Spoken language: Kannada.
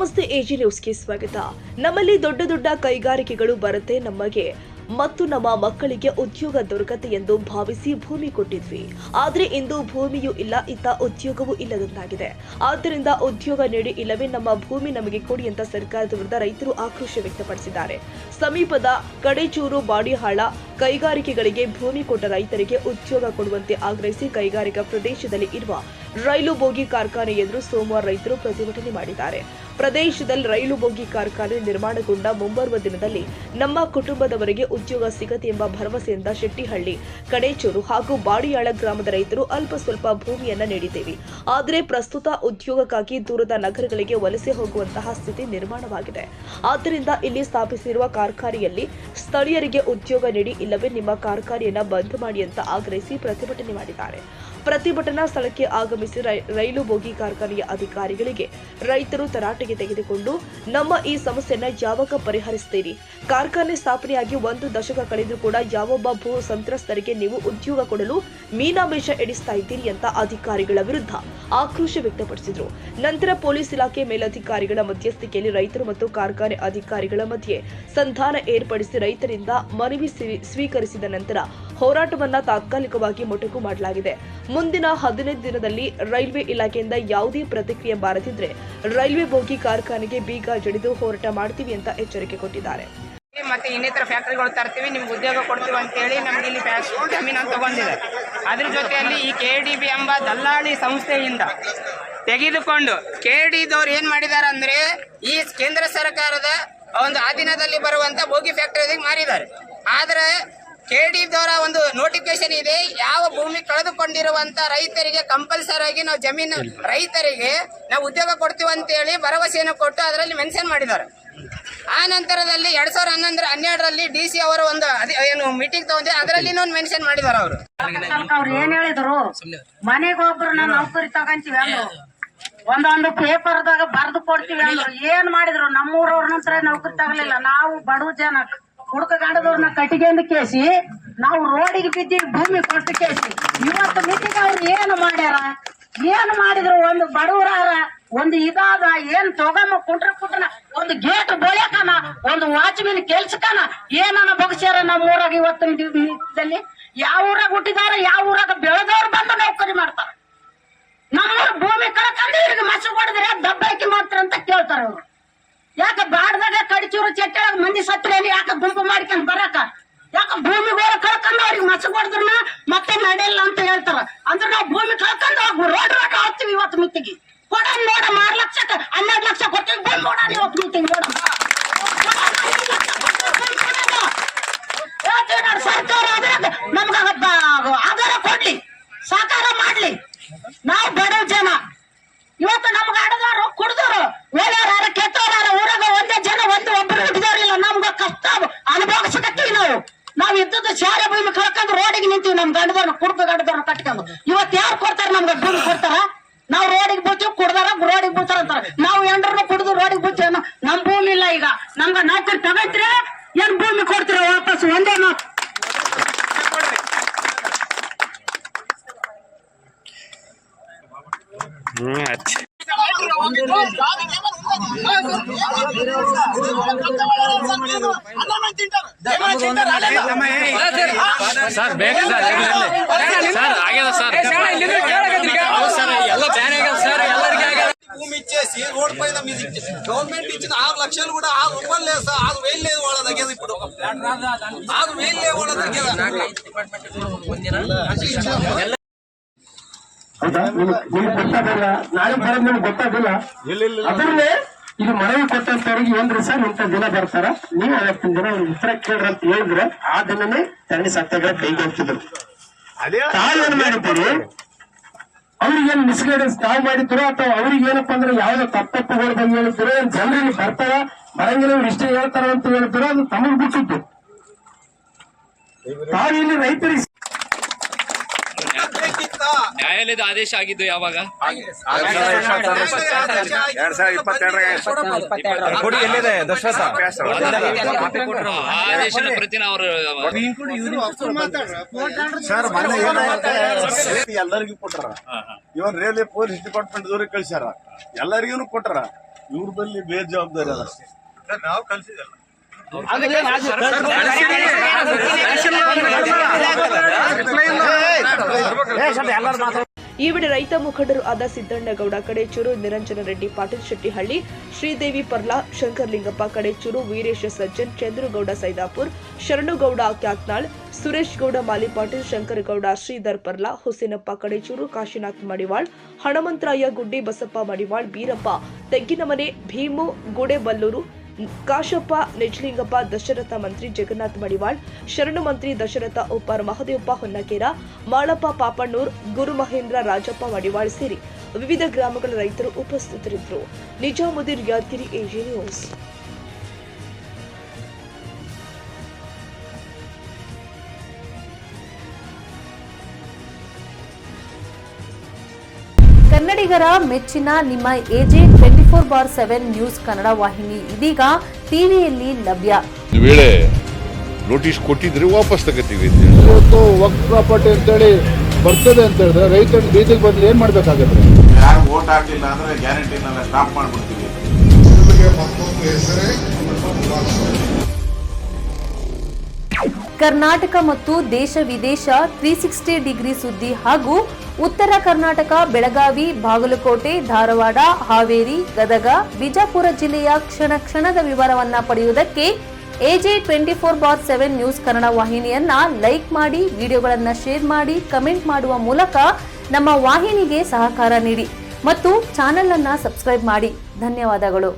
ನಮಸ್ತೆ ಎಜಿ ನ್ಯೂಸ್ಗೆ ಸ್ವಾಗತ. ನಮ್ಮಲ್ಲಿ ದೊಡ್ಡ ದೊಡ್ಡ ಕೈಗಾರಿಕೆಗಳು ಬರುತ್ತೆ, ನಮಗೆ ಮತ್ತು ನಮ್ಮ ಮಕ್ಕಳಿಗೆ ಉದ್ಯೋಗ ದೊರಕತ್ತೆ ಎಂದು ಭಾವಿಸಿ ಭೂಮಿ ಕೊಟ್ಟಿದ್ವಿ. ಆದರೆ ಇಂದು ಭೂಮಿಯೂ ಇಲ್ಲ, ಇತ್ತ ಉದ್ಯೋಗವೂ ಇಲ್ಲದಂತಾಗಿದೆ. ಆದ್ದರಿಂದ ಉದ್ಯೋಗ ನೀಡಿ, ಇಲ್ಲವೇ ನಮ್ಮ ಭೂಮಿ ನಮಗೆ ಕೊಡಿ ಅಂತ ಸರ್ಕಾರದ ವಿರುದ್ಧ ರೈತರು ಆಕ್ರೋಶ ವ್ಯಕ್ತಪಡಿಸಿದ್ದಾರೆ. ಸಮೀಪದ ಕಡೇಚೂರು ಬಾಡಿಹಾಳ ಕೈಗಾರಿಕೆಗಳಿಗೆ ಭೂಮಿ ಕೊಟ್ಟ ರೈತರಿಗೆ ಉದ್ಯೋಗ ಕೊಡುವಂತೆ ಆಗ್ರಹಿಸಿ ಕೈಗಾರಿಕಾ ಪ್ರದೇಶದಲ್ಲಿ ಇರುವ ರೈಲು ಬೋಗಿ ಕಾರ್ಖಾನೆ ಎದುರು ಸೋಮವಾರ ರೈತರು ಪ್ರತಿಭಟನೆ ಮಾಡಿದ್ದಾರೆ. ಪ್ರದೇಶದಲ್ಲಿ ರೈಲು ಬೋಗಿ ಕಾರ್ಖಾನೆ ನಿರ್ಮಾಣಗೊಂಡ ಮುಂಬರುವ ದಿನದಲ್ಲಿ ನಮ್ಮ ಕುಟುಂಬದವರಿಗೆ ಉದ್ಯೋಗ ಸಿಗತ್ತೆ ಎಂಬ ಭರವಸೆಯಿಂದ ಶೆಟ್ಟಿಹಳ್ಳಿ, ಕಡೇಚೂರು ಹಾಗೂ ಬಾಡಿಯಾಳ ಗ್ರಾಮದ ರೈತರು ಅಲ್ಪ ಸ್ವಲ್ಪ ಭೂಮಿಯನ್ನ ನೀಡಿದ್ದೇವೆ. ಆದರೆ ಪ್ರಸ್ತುತ ಉದ್ಯೋಗಕ್ಕಾಗಿ ದೂರದ ನಗರಗಳಿಗೆ ವಲಸೆ ಹೋಗುವಂತಹ ಸ್ಥಿತಿ ನಿರ್ಮಾಣವಾಗಿದೆ. ಆದ್ದರಿಂದ ಇಲ್ಲಿ ಸ್ಥಾಪಿಸಿರುವ ಕಾರ್ಖಾನೆಯಲ್ಲಿ ಸ್ಥಳೀಯರಿಗೆ ಉದ್ಯೋಗ ನೀಡಿ, ಇಲ್ಲವೇ ನಿಮ್ಮ ಕಾರ್ಖಾನೆಯನ್ನ ಬಂದ್ ಮಾಡಿ ಅಂತ ಆಗ್ರಹಿಸಿ ಪ್ರತಿಭಟನೆ ಮಾಡಿದ್ದಾರೆ. ಪ್ರತಿಭಟನಾ ಸ್ಥಳಕ್ಕೆ ಆಗಮಿಸಿ ರೈಲು ಬೋಗಿ ಕಾರ್ಖಾನೆಯ ಅಧಿಕಾರಿಗಳಿಗೆ ರೈತರು ತರಾಟೆಗೆ ತೆಗೆದುಕೊಂಡು, ನಮ್ಮ ಈ ಸಮಸ್ಯೆಯನ್ನ ಯಾವಾಗ ಪರಿಹರಿಸುತ್ತೀರಿ? ಕಾರ್ಖಾನೆ ಸ್ಥಾಪನೆಯಾಗಿ 1 ದಶಕ ಕಳೆದರೂ ಕೂಡ ಯಾವೊಬ್ಬ ಭೂ ಸಂತ್ರಸ್ತರಿಗೆ ನೀವು ಉದ್ಯೋಗ ಕೊಡಲು ಮೀನಾಮೇಷ ಎಡಿಸ್ತಾ ಇದ್ದೀರಿ ಅಂತ ಅಧಿಕಾರಿಗಳ ವಿರುದ್ಧ ಆಕ್ರೋಶ ವ್ಯಕ್ತಪಡಿಸಿದರು. ನಂತರ ಪೊಲೀಸ್ ಇಲಾಖೆ ಮೇಲಧಿಕಾರಿಗಳ ಮಧ್ಯಸ್ಥಿಕೆಯಲ್ಲಿ ರೈತರು ಮತ್ತು ಕಾರ್ಖಾನೆ ಅಧಿಕಾರಿಗಳ ಮಧ್ಯೆ ಸಂಧಾನ ಏರ್ಪಡಿಸಿ ರೈತರಿಂದ ಮನವಿ ಸ್ವೀಕರಿಸಿದ ನಂತರ ಹೋರಾಟವನ್ನ ತಾತ್ಕಾಲಿಕವಾಗಿ ಮೊಟಕು ಮಾಡಲಾಗಿದೆ. ಮುಂದಿನ 15 ದಿನದಲ್ಲಿ ರೈಲ್ವೆ ಇಲಾಖೆಯಿಂದ ಯಾವುದೇ ಪ್ರತಿಕ್ರಿಯೆ ಬಾರದಿದ್ರೆ ರೈಲ್ವೆ ಬೋಗಿ ಕಾರ್ಖಾನೆಗೆ ಬೀಗ ಜಡಿದು ಹೋರಾಟ ಮಾಡ್ತೀವಿ ಅಂತ ಎಚ್ಚರಿಕೆ ಕೊಟ್ಟಿದ್ದಾರೆ. ಮತ್ತೆ ಇನ್ನಿತರ ಫ್ಯಾಕ್ಟರಿಗಳು ತರ್ತೀವಿ, ನಿಮ್ಗೆ ಉದ್ಯೋಗ ಕೊಡ್ತೀವಿ ಅಂತ ಹೇಳಿ ನಮ್ಗೆ ಇಲ್ಲಿ ಜಮೀನು ತಗೊಂಡಿದೆ. ಅದ್ರ ಜೊತೆಯಲ್ಲಿ ಈ KDB ಎಂಬ ದಲ್ಲಾಳಿ ಸಂಸ್ಥೆಯಿಂದ ತೆಗೆದುಕೊಂಡು KDದವ್ರು ಏನ್ ಮಾಡಿದ್ದಾರೆ ಅಂದ್ರೆ ಈ ಕೇಂದ್ರ ಸರ್ಕಾರದ ಒಂದು ಅಧೀನದಲ್ಲಿ ಬರುವಂತ ಬೋಗಿ ಫ್ಯಾಕ್ಟರಿ ಮಾರಿದ್ದಾರೆ. ಆದ್ರೆ KDದವರ ಒಂದು ನೋಟಿಫಿಕೇಶನ್ ಇದೆ, ಯಾವ ಭೂಮಿ ಕಳೆದುಕೊಂಡಿರುವಂತ ರೈತರಿಗೆ ಕಂಪಲ್ಸರಿ ಆಗಿ ನಾವು ಜಮೀನು ರೈತರಿಗೆ ನಾವು ಉದ್ಯೋಗ ಕೊಡ್ತೀವಿ ಅಂತ ಹೇಳಿ ಭರವಸೆಯನ್ನು ಕೊಟ್ಟು ಅದರಲ್ಲಿ ಮೆನ್ಷನ್ ಮಾಡಿದ್ದಾರೆ. ಆ ನಂತರದಲ್ಲಿ 2012ರಲ್ಲಿ DC ಅವರ ಒಂದು ಏನು ಮೀಟಿಂಗ್ ತಗೊಂಡ್ರೆ ಅದರಲ್ಲಿ ಮೆನ್ಷನ್ ಮಾಡಿದಾರೆ. ಅವ್ರು ಏನ್ ಹೇಳಿದ್ರು, ಮನೆಗೊಬ್ಬರನ್ನ ನೌಕರಿ ತಗೊಂತೀವಿ ಅಂದ್ರು, ಒಂದೊಂದು ಪೇಪರ್ದಾಗ ಬರೆದು ಕೊಡ್ತೀವಿ ಅಂದ್ರು. ಏನ್ ಮಾಡಿದ್ರು? ನಮ್ಮೂರವ್ರ ನಂತರ ನೌಕರಿ ತಗಲಿಲ್ಲ. ನಾವು ಬಡವ ಜನ ಹುಡುಕಗಾಡದವ್ರನ್ನ ಕಟ್ಟಿಗೆಂದು ಕೇಸಿ ನಾವು ರೋಡಿಗೆ ಬಿದ್ದೀವಿ, ಭೂಮಿ ಕೊಟ್ಟು ಕೇಸಿ. ಇವತ್ತು ಮೀಟಿಂಗ್ ಅವ್ರು ಏನು ಮಾಡ್ಯಾರ? ಏನು ಮಾಡಿದ್ರು? ಒಂದು ಬಡವರಾರ ಒಂದು ಇದಾದ ಏನ್ ತಗೊಂಬ ಕುಂಟ್ರನ ಒಂದು ಗೇಟ್ ಬೆಳೆಯಕನ ಒಂದು ವಾಚ್ಮನ್ ಕೆಲ್ಸಕನ ಏನನ್ನ ಬಗ್ಸ್ಯಾರ ನಮ್ಮ ಊರಾಗ. ಇವತ್ತಿನ ದಿವಸದಲ್ಲಿ ಯಾವ ಊರಾಗ ಹುಟ್ಟಿದಾರ, ಯಾವ ಊರಾಗ ಬೆಳೆದವ್ರು ಬಂದು ನೌಕರಿ ಮಾಡ್ತಾರ. ನಮ್ಮೂರ ಭೂಮಿ ಕಳ್ಕೊಂಡು ಇವ್ರಿಗೆ ಮಸು ಹೊಡೆದ್ರೆ ದಬ್ಬಾಕಿ ಮಾಡ್ತಾರ ಅಂತ ಕೇಳ್ತಾರ ಅವ್ರು. ಯಾಕ ಬಾಡ್ದಾಗ ಕಡಿಚೂರು ಚಟ್ಟೆಯಾಗ ಮಂದಿ ಸತ್ರೇನಿ ಯಾಕ ಗುಂಪು ಮಾಡ್ಕೊಂಡ್ ಬರಾಕ? ಯಾಕ ಭೂಮಿಗೋರ ಕಳ್ಕೊಂಡು ಅವ್ರಿಗೆ ಮಸು ಹೊಡೆದ್ರನ್ನ ಮತ್ತೆ ನಡೆಯಲ್ಲ ಅಂತ ಹೇಳ್ತಾರ. ಅಂದ್ರೆ ನಾವು ಭೂಮಿ ಕಳ್ಕೊಂಡು ರೋಡ್ ಹೋಗ್ತೀವಿ. ಇವತ್ತು ಮಿತ್ತಿಗೆ ಕೊಡ ನೋಡ 6 ಲಕ್ಷಕ್ಕೆ 12 ಲಕ್ಷ ಕೊಡ್ತೀವಿ. ಭೂಮಿ ನೋಡ ಇವತ್ತು ಮಿತ್ತಿಗೆ ನೋಡ ಸರ್ಕಾರ ನಮ್ಗ ಆಧಾರ ಕೊಡ್ಲಿ, ಸಾಕಾರ ಮಾಡ್ಲಿ. ನಾವು ಬಡವ ಜನ ಇವತ್ತು ನಮ್ಗ ಆಡದವ್ರು ಕುಡ್ದವ್ರು ಓಡೋರಾರ ಕೆಟ್ಟವರಾರ ಊರಾಗ ಒಂದೇ ಜನ ಒಬ್ಬರು ಹುಟ್ಟಿದವ್ರಿಲ್ಲ. ನಮ್ಗ ಕಷ್ಟ ಅನುಭವಿಸಕತ್ತೀವಿ. ನಾವು ಇದ್ದದ್ದು ಶಾಲೆ ಭೂಮಿ ಕಳ್ಕೊಂಡು ರೋಡಿಗೆ ನಿಂತೀವಿ. ನಮ್ ಗಂಡದವ್ರನ್ನ ಕುಡ್ಕ ಗಂಡದವ್ರನ್ನ ಕಟ್ಕೊಂಡು ಇವತ್ತು ಯಾರು ಕೊಡ್ತಾರ? ನಮ್ಗೆ ಭೂಮಿ ಕೊಡ್ತಾರ? ನಾವು ರೋಡಿಗೆ ಬೀಳ್ತೀವಿ, ಕುಡ್ದಾರ ರೋಡಿಗೆ ಬೀಳ್ತಾರ ಅಂತಾರ. ನಾವು ಎಂಡ್ರನ್ನ ಕುಡ್ದು ರೋಡಿಗೆ ಬೀಳ್ತೀವಿ. ನಮ್ ಭೂಮಿ ಇಲ್ಲ. ಈಗ ನಮ್ಗ ನೌಕರಿ ತಗೊಂಡ್ರೆ ಏನ್ ಭೂಮಿ ಕೊಡ್ತೀರ ವಾಪಸ್? ಒಂದೇ ಮಾತು. ಸರ್ ಬೇಗ ಸರ್ ಆಗ್ಯದ ಸರ್ ಎಲ್ಲ ಬ್ಯಾನ್ ಆಗ್ಯದ ಸರ್. ಎಲ್ಲರಿಗೆ భూమి ఇచ్చేసి రోడ్ పైన గవర్నమెంట్ ఇచ్చిన 6 లక్షలు కూడా 6 రూపాయలు ఆరు వేలు లేదు వాళ్ళ దగ్గర. ఇప్పుడు 6 వేలు లేవు వాళ్ళ దగ్గర. ನಿಮ್ಗೆ ಗೊತ್ತಾಗಲ್ಲ, ನಾಳೆ ಬರೋದು ನಿಮ್ಗೆ ಗೊತ್ತಾಗಲ್ಲ. ಅದನ್ನೇ ಇದು ಮನವಿ ಕೊಟ್ಟಂತವ್ರಿಗೆ ಏನ್ರಿ ಸರ್ ಇಂಥ ದಿನ ಬರ್ತಾರ, ನೀವು 50 ದಿನ ಅವ್ರಿಗೆ ಉತ್ತರ ಕೇಳ್ರಿ ಅಂತ ಹೇಳಿದ್ರೆ ಆ ದಿನನೇ ಧರಣಿ ಸತ್ಯಾಗ್ರಹ ಕೈಗೆ ಹೋಗ್ತಿದ್ರು. ತಾವೇನ್ ಮಾಡಿದ್ದೀರಿ? ಅವ್ರಿಗೇನು ಮಿಸ್ಗೈಡೆನ್ಸ್ ತಾವು ಮಾಡಿದ್ರು ಅಥವಾ ಅವ್ರಿಗೆ ಏನಪ್ಪಾ ಅಂದ್ರೆ ಯಾವ್ದೋ ತಪ್ಪುಗಳ ಬಗ್ಗೆ ಹೇಳ್ತಿರೋ, ಜನರಿಗೆ ಬರ್ತಾರ ಬರಂಗಿಲ್ಲ ಇವ್ರು ಇಷ್ಟ ಹೇಳ್ತಾರ ಅಂತ ಹೇಳ್ತಿರೋ, ಅದು ತಮಗೆ ಬಿಟ್ಟಿದ್ದು. ತಾವಿಲ್ಲಿ ರೈತರಿಗೆ ನ್ಯಾಯಾಲಯದ ಆದೇಶ ಆಗಿದ್ದು ಯಾವಾಗ? 2022 ಆದೇಶದ ಪ್ರತಿನ ಅವರು ಸರ್ ಎಲ್ಲರಿಗೂ ಕೊಟ್ಟಾರ. ಇವನ್ ರೈಲ್ವೆ ಪೊಲೀಸ್ ಡಿಪಾರ್ಟ್ಮೆಂಟ್ ದೂರ ಕಳ್ಸ್ಯಾರ, ಎಲ್ಲರಿಗೂ ಕೊಟ್ಟಾರ. ಇವ್ರ ಬಲ್ಲಿ ಬೇಜವಾಬ್ದಾರಿ ಅದ ನಾವು ಕಲ್ಸಿದಲ್ಲ. ಈ ವೇಳೆ ರೈತ ಮುಖಂಡರು ಆದ ಸಿದ್ದಣ್ಣಗೌಡ ಕಡೇಚೂರು, ನಿರಂಜನ ರೆಡ್ಡಿ ಪಾಟೀಲ್ ಶೆಟ್ಟಿಹಳ್ಳಿ, ಶ್ರೀದೇವಿ ಪರ್ಲಾ, ಶಂಕರಲಿಂಗಪ್ಪ ಕಡೇಚೂರು, ವೀರೇಶ ಸಜ್ಜನ್, ಚಂದ್ರಗೌಡ ಸೈದಾಪುರ್, ಶರಣುಗೌಡ ಕ್ಯಾತ್ನಾಳ್, ಸುರೇಶ್ ಗೌಡ ಮಾಲಿಪಾಟೀಲ್, ಶಂಕರಗೌಡ, ಶ್ರೀಧರ್ ಪರ್ಲಾ, ಹುಸೇನಪ್ಪ ಕಡೇಚೂರು, ಕಾಶಿನಾಥ್ ಮಡಿವಾಳ್, ಹಣಮಂತರಾಯ ಗುಡ್ಡಿ, ಬಸಪ್ಪ ಮಡಿವಾಳ್, ಬೀರಪ್ಪ ತೆಗ್ಗಿನಮನೆ, ಭೀಮು ಗುಡೆಬಲ್ಲೂರು, ಕಾಶಪ್ಪ ನಿಜಲಿಂಗಪ್ಪ, ದಶರಥ ಮಂತ್ರಿ ಜಗನ್ನಾಥ್ ಮಡಿವಾಳ್, ಶರಣು ಮಂತ್ರಿ ದಶರಥ ಉಪ್ಪಾರ್, ಮಹದೇವಪ್ಪ ಹೊನ್ನಕೇರ, ಮಾಳಪ್ಪ ಪಾಪಣ್ಣೂರ್, ಗುರುಮಹೇಂದ್ರ ರಾಜಪ್ಪ ಮಡಿವಾಳ್ ಸೇರಿ ವಿವಿಧ ಗ್ರಾಮಗಳ ರೈತರು ಉಪಸ್ಥಿತರಿದ್ದರು. Nizamuddin Yadgiri, AJ news. ಕನ್ನಡಿಗರ ಮೆಚ್ಚಿನ ನಿಮ್ಮ ಎಜೆ 24/7 ನ್ಯೂಸ್ ಕನ್ನಡ ವಾಹಿನಿ ಇದೀಗ ಟಿವಿಯಲ್ಲಿ ಲಭ್ಯ. ಒಂದು ವೇಳೆ ನೋಟಿಸ್ ಕೊಟ್ಟಿದ್ರೆ ವಾಪಸ್ ತಗೋತೀವಿ. ಇವತ್ತು ವಕ್ಫ್ ಪ್ರಾಪರ್ಟಿ ಅಂತೇಳಿ ಬರ್ತದೆ ಅಂತ ಹೇಳಿದ್ರೆ ರೈತರು ಬೀದಿಗೆ ಬಂದ್ರೆ ಏನ್ ಮಾಡ್ಬೇಕಾಗತ್ತೆ? ಯಾರು ವೋಟ್ ಹಾಕಲಿಲ್ಲ ಅಂದ್ರೆ ಗ್ಯಾರಂಟಿನೆಲ್ಲ ಸ್ಟಾಪ್ ಮಾಡ್ಬಿಡ್ತೀವಿ. ಕರ್ನಾಟಕ ಮತ್ತು ದೇಶ ವಿದೇಶ 360 ಡಿಗ್ರಿ ಸುದ್ದಿ ಹಾಗೂ ಉತ್ತರ ಕರ್ನಾಟಕ, ಬೆಳಗಾವಿ, ಬಾಗಲಕೋಟೆ, ಧಾರವಾಡ, ಹಾವೇರಿ, ಗದಗ, ಬಿಜಾಪುರ ಜಿಲ್ಲೆಯ ಕ್ಷಣ ಕ್ಷಣದ ವಿವರವನ್ನ ಪಡೆಯುವುದಕ್ಕೆ ಎಜೆ 24/7 ನ್ಯೂಸ್ ಕನ್ನಡ ವಾಹಿನಿಯನ್ನ ಲೈಕ್ ಮಾಡಿ, ವಿಡಿಯೋಗಳನ್ನ ಶೇರ್ ಮಾಡಿ, ಕಮೆಂಟ್ ಮಾಡುವ ಮೂಲಕ ನಮ್ಮ ವಾಹಿನಿಗೆ ಸಹಕಾರ ನೀಡಿ ಮತ್ತು ಚಾನೆಲ್ ಅನ್ನ ಸಬ್ಸ್ಕ್ರೈಬ್ ಮಾಡಿ. ಧನ್ಯವಾದಗಳು.